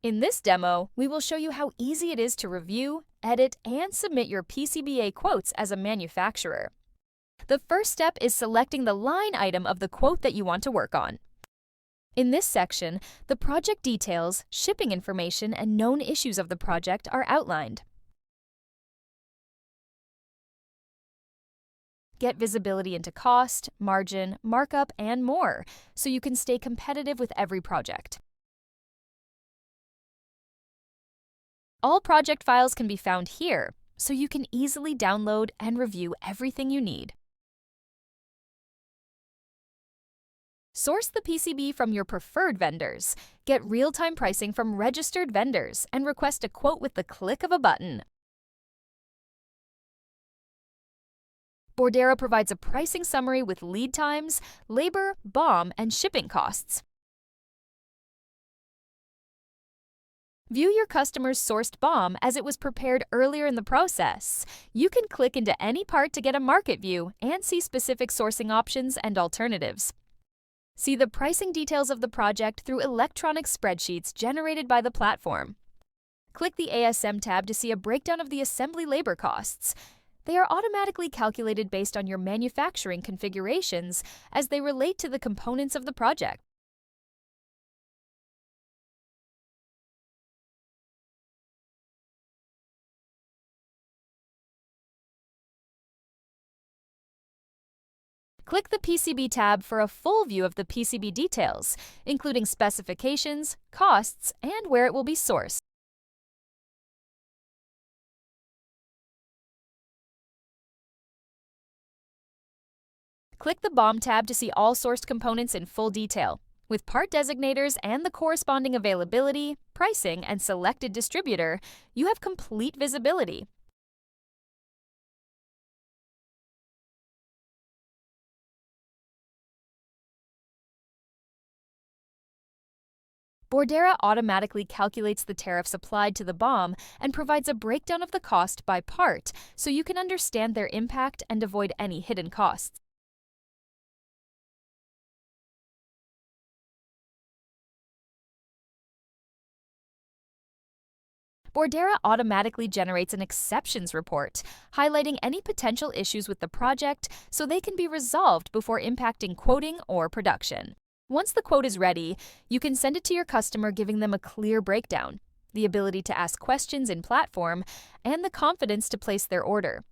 In this demo, we will show you how easy it is to review, edit, and submit your PCBA quotes as a manufacturer. The first step is selecting the line item of the quote that you want to work on. In this section, the project details, shipping information, and known issues of the project are outlined. Get visibility into cost, margin, markup, and more, so you can stay competitive with every project. All project files can be found here, so you can easily download and review everything you need. Source the PCB from your preferred vendors. Get real-time pricing from registered vendors and request a quote with the click of a button. Boardera provides a pricing summary with lead times, labor, BOM, and shipping costs. View your customer's sourced BOM as it was prepared earlier in the process. You can click into any part to get a market view and see specific sourcing options and alternatives. See the pricing details of the project through electronic spreadsheets generated by the platform. Click the ASM tab to see a breakdown of the assembly labor costs. They are automatically calculated based on your manufacturing configurations as they relate to the components of the project. Click the PCB tab for a full view of the PCB details, including specifications, costs, and where it will be sourced. Click the BOM tab to see all sourced components in full detail. With part designators and the corresponding availability, pricing, and selected distributor, you have complete visibility. Boardera automatically calculates the tariffs applied to the BOM and provides a breakdown of the cost by part so you can understand their impact and avoid any hidden costs. Boardera automatically generates an exceptions report, highlighting any potential issues with the project so they can be resolved before impacting quoting or production. Once the quote is ready, you can send it to your customer, giving them a clear breakdown, the ability to ask questions in platform, and the confidence to place their order.